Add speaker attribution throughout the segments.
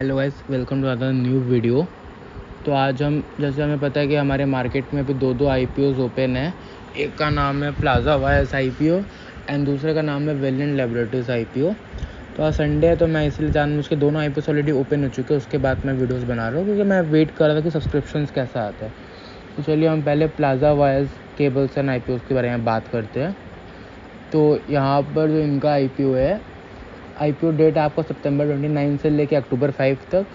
Speaker 1: Hello guys, welcome to other new video. तो आज हम जैसे हमें पता है कि हमारे मार्केट में अभी दो IPOs ओपन है। एक का नाम है प्लाजा वायर्स IPO एंड दूसरे का नाम है वेलिएंट लैबोरेटरीज IPO। तो आज संडे है तो मैं इसलिए जानबूझ के दोनों IPOs ऑलरेडी ओपन हो चुके हैं, उसके बाद मैं वीडियोस बना रहा हूँ क्योंकि मैं वेट कर रहा था कि सब्सक्रिप्शंस कैसा आता है। तो चलिए हम पहले plaza wires cables and IPOs के बारे में बात करते हैं। तो यहाँ पर जो इनका IPO है, IPO डेट आपको सितंबर 29 से लेके अक्टूबर 5 तक।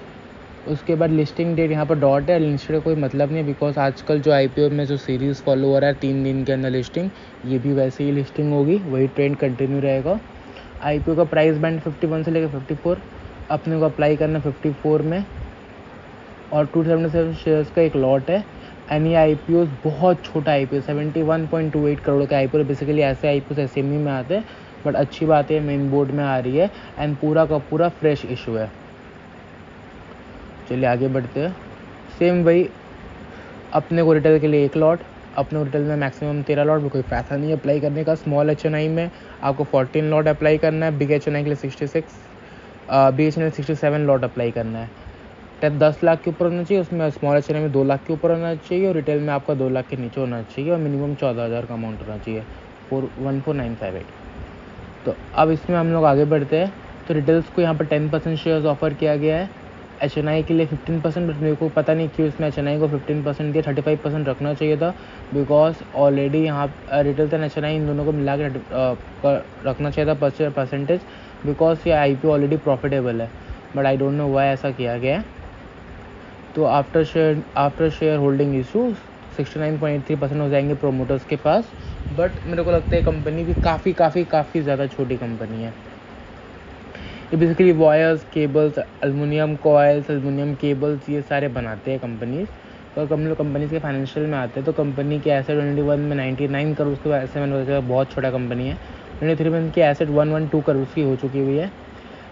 Speaker 1: उसके बाद लिस्टिंग डेट यहाँ पर डॉट है, लिस्टिंग का कोई मतलब नहीं है बिकॉज आजकल जो IPO में जो सीरीज़ फॉलो हो रहा है 3 दिन के अंदर लिस्टिंग, ये भी वैसे ही लिस्टिंग होगी, वही ट्रेंड कंटिन्यू रहेगा। IPO का प्राइस बैंड 51 से लेकर 54, अपने को अप्लाई करना 54 में, और 277 शेयर्स का एक लॉट है। एंड ये IPO बहुत छोटा IPO 71.28 करोड़ का IPO, बेसिकली ऐसे IPO SME में आते हैं, बट अच्छी बात है मेन बोर्ड में आ रही है एंड पूरा का पूरा फ्रेश इशू है। चलिए आगे बढ़ते हैं। सेम वही, अपने को रिटेल के लिए एक लॉट, अपने को रिटेल में मैक्सिमम 13 लॉट, कोई पैसा नहीं अप्लाई करने का। स्मॉल HNI में आपको 14 लॉट अप्लाई करना है, बिग HNI के लिए 66, बिग HNI 67 लॉट अप्लाई करना है। 10 लाख के ऊपर होना चाहिए, उसमें स्मॉल HNI में 2 लाख के ऊपर होना चाहिए, और रिटेल में आपका 2 लाख के नीचे होना चाहिए, और मिनिमम 14,000 का अमाउंट होना चाहिए, 14958। तो अब इसमें हम लोग आगे बढ़ते हैं। तो रिटेल्स को यहाँ पर 10% शेयर्स ऑफर किया गया है, HNI के लिए 15%, बट मेरे को पता नहीं क्यों इसमें HNI को 15% दिया, 35% रखना चाहिए था बिकॉज ऑलरेडी यहाँ रिटेल्स एंड HNI इन दोनों को मिला के रखना चाहिए था परसेंटेज, बिकॉज ये IPO ऑलरेडी प्रॉफिटेबल है, but I don't know why ऐसा किया गया है। तो आफ्टर शेयर होल्डिंग इशू 69.3% हो जाएंगे प्रोमोटर्स के पास, बट मेरे को लगता है कंपनी भी काफ़ी ज़्यादा छोटी कंपनी है। ये basically wires, cables, aluminium coils, aluminium cables, ये सारे बनाते हैं कंपनीज। तो हम लोग कंपनीज के फाइनेंशियल में आते हैं तो कंपनी के एसेट 21 में 99 करोड़ के ऐसे मैंने बहुत छोटा कंपनी है। 23 में इनकी एसेट 112 करोड़ की हो चुकी हुई है।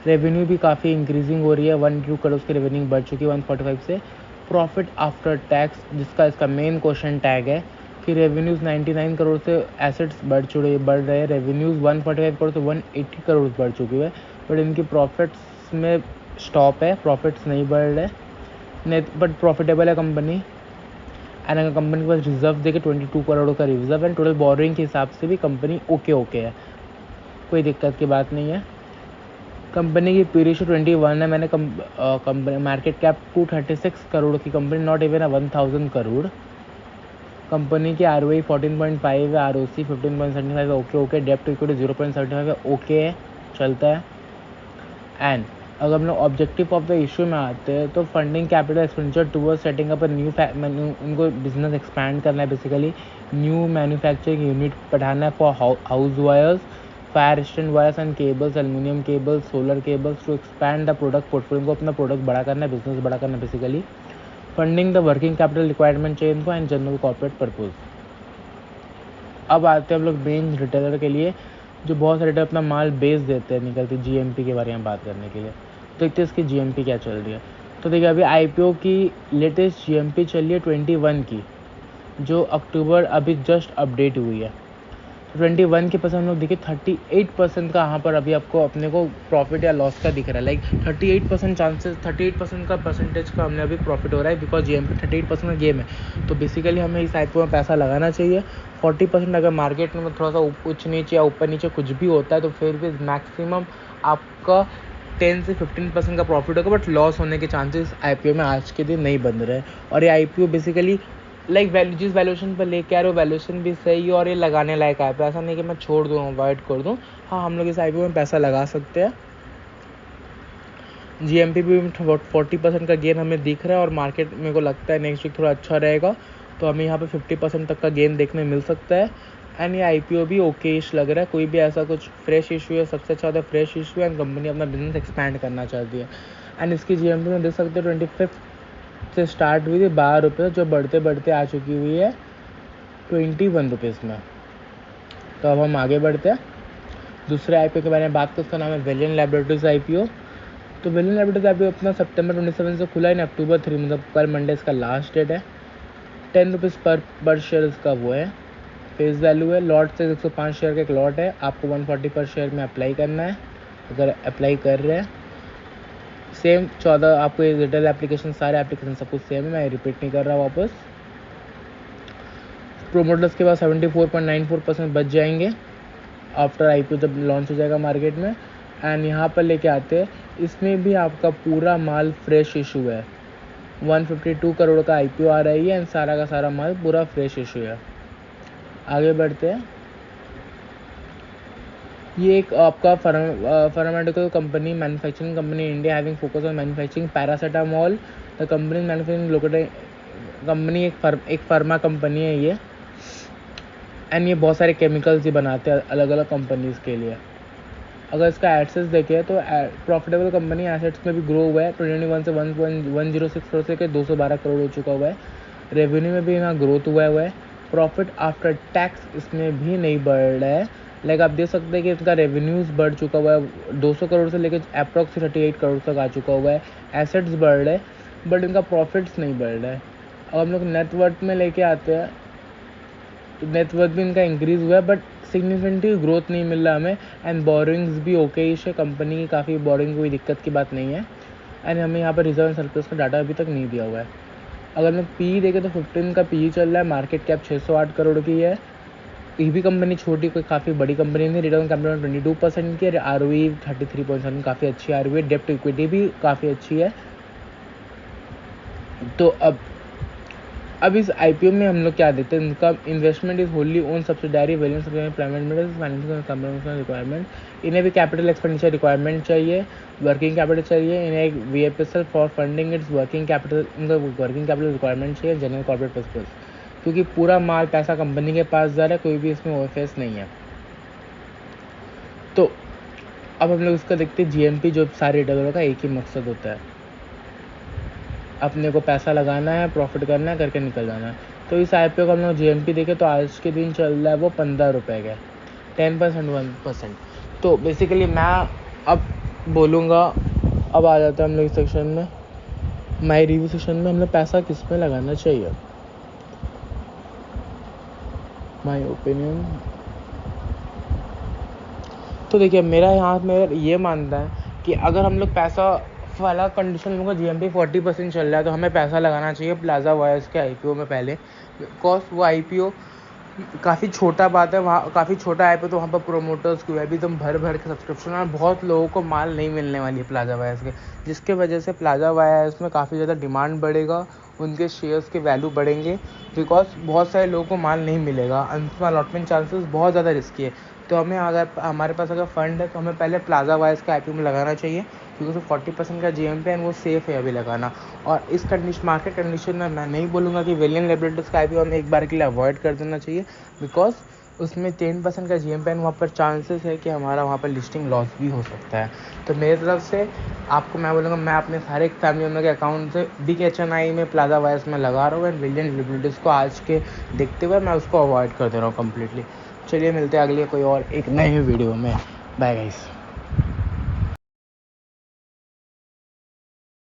Speaker 1: रेवेन्यू भी काफ़ी इंक्रीजिंग हो रही है, 1-2 करोड़ की रेवेन्यू बढ़ चुकी है 145 से। प्रॉफिट आफ्टर टैक्स, जिसका इसका मेन क्वेश्चन टैग है कि रेवेन्यूज़ 99 करोड़ से एसेट्स बढ़ रहे हैं, रेवेन्यूज़ 145 करोड़ से 180 करोड़ बढ़ चुकी है, बट इनकी प्रॉफिट्स में स्टॉप है, प्रॉफिट्स नहीं बढ़ रहे नहीं, बट प्रॉफिटेबल है कंपनी। एंड अगर कंपनी के पास रिजर्व देखे 22 करोड़ का रिजर्व है, टोटल बोरिंग के हिसाब से भी कंपनी ओके है, कोई दिक्कत की बात नहीं है। कंपनी की पी रेशियो 21 है। मैंने कंपनी मार्केट कैप 236 करोड़ की company, not even 1000 crore. Company की ROE 14.5 है, ROC 15.75 है, ओके। डेप्ट टू इक्विटी 0.75 है, ओके है, चलता है। एंड अगर हम लोग ऑब्जेक्टिव ऑफ द इशू में आते हैं तो funding capital expenditure toward setting up उनको बिजनेस एक्सपैंड करना है, बेसिकली न्यू मैन्युफैक्चरिंग यूनिट बढ़ाना है for house wires, fire stand wires and cables, aluminium cables, solar cables, to expand the product portfolio, को अपना प्रोडक्ट बड़ा करना है, बिजनेस बड़ा करना है basically. Funding the working capital requirement चाहिए इनको एंड जनरल कॉर्पोरेट पर्पज। अब आते हैं हम लोग मेन रिटेलर के लिए, जो बहुत सारे रिटेलर अपना माल बेच देते हैं निकलती GMP के बारे में बात करने के लिए। देखते हैं इसकी GMP क्या चल रही है। तो देखिए अभी IPO की लेटेस्ट GMP चल रही है 21 की, जो अक्टूबर अभी जस्ट अपडेट हुई है। 21 के परसेंट हम लोग देखिए 38% का यहाँ पर अभी आपको अपने को प्रॉफिट या लॉस का दिख रहा है, लाइक 38% चांसेस, 38% का परसेंटेज का हमने अभी प्रॉफिट हो रहा है बिकॉज GMP 38% का गेम है। तो बेसिकली हमें इस IPO में पैसा लगाना चाहिए। 40% अगर मार्केट में थोड़ा सा ऊँच नीचे या ऊपर नीचे कुछ भी होता है तो फिर भी मैक्सिमम आपका 10 से 15% का प्रॉफिट होगा, बट लॉस होने के चांसेस IPO में आज के दिन नहीं बन रहे हैं। और ये IPO बेसिकली लाइक जिस वैल्यूएशन पर लेके आ रहे हो वैल्यूएशन भी सही है और ये लगाने लायक है, ऐसा नहीं कि मैं छोड़ दूँ, अवॉइड कर दूँ। हाँ, हम लोग इस IPO में पैसा लगा सकते हैं। GMP भी 40% का गेन हमें दिख रहा है, और मार्केट मेरे को लगता है नेक्स्ट वीक थोड़ा अच्छा रहेगा, तो हमें यहाँ पे 50% तक का गेन देखने मिल सकता है। एंड ये IPO भी ओकेश लग रहा है, कोई भी ऐसा कुछ फ्रेश इशू है, सबसे अच्छा होता है फ्रेश इशू है, एंड कंपनी अपना बिजनेस एक्सपैंड करना चाहती है। एंड इसकी GMP में देख सकते हैं 25 से स्टार्ट हुई थी 12 रुपये, जो बढ़ते बढ़ते आ चुकी हुई है 21 रुपीज़ में। तो अब हम आगे बढ़ते हैं। दूसरे IPO के बारे में बात करते हैं, उसका नाम है वेलिएंट लैबोरेटरीज IPO। तो वेलिएंट लैबोरेटरीज IPO अपना सितंबर 27 से खुला है, अक्टूबर 3 मतलब कल मंडे इसका लास्ट डेट है। 10 रुपीज़ पर शेयर इसका वो है, फेस वैल्यू है। लॉट से 105 शेयर का एक लॉट है, आपको 140 पर शेयर में अप्लाई करना है अगर अप्लाई कर रहे हैं। सेम 14 आपको ये रिटेल एप्लीकेशन, सारे एप्लीकेशन सब कुछ सेम है, मैं रिपीट नहीं कर रहा वापस। प्रोमोटर्स के पास 74.94% बच जाएंगे आफ्टर IPO जब लॉन्च हो जाएगा मार्केट में। एंड यहाँ पर लेके आते हैं, इसमें भी आपका पूरा माल फ्रेश इशू है। 152 करोड़ का IPO आ रही है एंड सारा का सारा माल पूरा फ्रेश इशू है। आगे बढ़ते हैं। ये एक आपका pharmaceutical company, manufacturing company India having focus on manufacturing paracetamol. The company manufacturing located company, एक फार्मा कंपनी है ये। एंड ये बहुत सारे केमिकल्स ही बनाते हैं अलग अलग कंपनीज के लिए। अगर इसका एसेट्स देखें तो प्रॉफिटेबल कंपनी एसेट्स में भी ग्रो हुआ है 2021 से 106 करोड़ से 212 करोड़ हो चुका हुआ है। रेवेन्यू में भी यहाँ ग्रोथ हुआ है। प्रॉफिट आफ्टर टैक्स इसमें भी नहीं बढ़ रहा है। लाइक आप देख सकते हैं कि इसका रेवेन्यूज़ बढ़ चुका हुआ है 200 करोड़ से लेकर अप्रॉक्स 38 करोड़ तक आ चुका हुआ है। एसेट्स बढ़ रहे हैं बट इनका प्रॉफिट्स नहीं बढ़ रहा है। अब हम लोग नेटवर्थ में लेके आते हैं तो नेटवर्थ भी इनका इंक्रीज़ हुआ है बट सिग्निफिकेंटली ग्रोथ नहीं मिल रहा हमें। एंड बोरिंग्स भी ओके है, कंपनी की काफ़ी बोरिंग, कोई दिक्कत की बात नहीं है। एंड हमें यहाँ पर रिजर्व एंड सरप्लस का डाटा अभी तक नहीं दिया हुआ है। अगर हम लोग PE देखें तो 15 का PE चल रहा है, मार्केट कैप 608 करोड़ की है। ये भी कंपनी छोटी, कोई काफ़ी बड़ी कंपनी नहीं। रिटर्न कैपिटल 22% की है। ROE 33.7, काफ़ी अच्छी ROE है। डेप्ट इक्विटी भी काफ़ी अच्छी है। तो अब इस IPO में हम लोग क्या देते हैं, इनका investment is Holi own subsidiary variance private financial requirement. इन्हें भी कैपिटल एक्सपेंडिचर रिक्वायरमेंट चाहिए, वर्किंग कैपिटल चाहिए। इन्हें एक VFSL for funding it's working capital, इनका वर्किंग कैपिटल रिक्वायरमेंट चाहिए जनरल कॉर्पोरेट पर्पस, क्योंकि पूरा माल पैसा कंपनी के पास जा रहा है, कोई भी इसमें OFS नहीं है। तो अब हम लोग इसका देखते हैं GMP, जो सारे रिटेलरों का एक ही मकसद होता है, अपने को पैसा लगाना है, प्रॉफिट करना है, करके निकल जाना है। तो इस IPO का हम लोग GMP देखें तो आज के दिन चल रहा है वो 15 रुपये का, 10.1%। तो बेसिकली मैं अब बोलूँगा, अब आ जाता है हम लोग इस सेक्शन में, माई रिव्यू सेक्शन में। हम लोग पैसा किस में लगाना चाहिए, माई ओपिनियन। तो देखिए मेरा यहाँ में ये मानना है कि अगर हम लोग पैसा वाला कंडीशन में GMP 40% चल रहा है तो हमें पैसा लगाना चाहिए प्लाजा वायर्स के IPO में पहले, बिकॉज वो IPO काफ़ी छोटा बात है, वहाँ काफ़ी छोटा IPO, तो वहाँ पर प्रोमोटर्स की भी एकदम भर भर के सब्सक्रिप्शन और बहुत लोगों को माल नहीं मिलने वाली है प्लाजा वायर्स के, जिसके वजह से प्लाजा वायर्स में काफ़ी ज़्यादा डिमांड बढ़ेगा, उनके शेयर्स के वैल्यू बढ़ेंगे, बिकॉज बहुत सारे लोगों को माल नहीं मिलेगा। अंत में अलॉटमेंट चांसेस बहुत ज़्यादा रिस्की है। तो हमें अगर हमारे पास अगर फंड है तो हमें पहले प्लाजा वायर्स का IPO में लगाना चाहिए, क्योंकि उसमें 40% का GMP है, वो सेफ़ है अभी लगाना। और इस मार्केट कंडीशन में मैं नहीं बोलूँगा कि वेलियन लिबर्टीज का IPO हमें एक बार के लिए अवॉइड कर देना चाहिए, बिकॉज उसमें 10% का GMP है, वहाँ पर चांसेस है कि हमारा वहाँ पर लिस्टिंग लॉस भी हो सकता है। तो मेरी तरफ से आपको मैं बोलूँगा, मैं अपने सारे फैमिली मेम्बर के अकाउंट से बिग HNI में प्लाजा वायर्स में लगा रहा हूँ, एंड वेलियन लिबर्टीज को आज के देखते हुए मैं उसको अवॉइड कर दे रहा हूँ कम्प्लीटली। चलिए मिलते हैं अगले कोई और एक नए वीडियो में। Bye guys.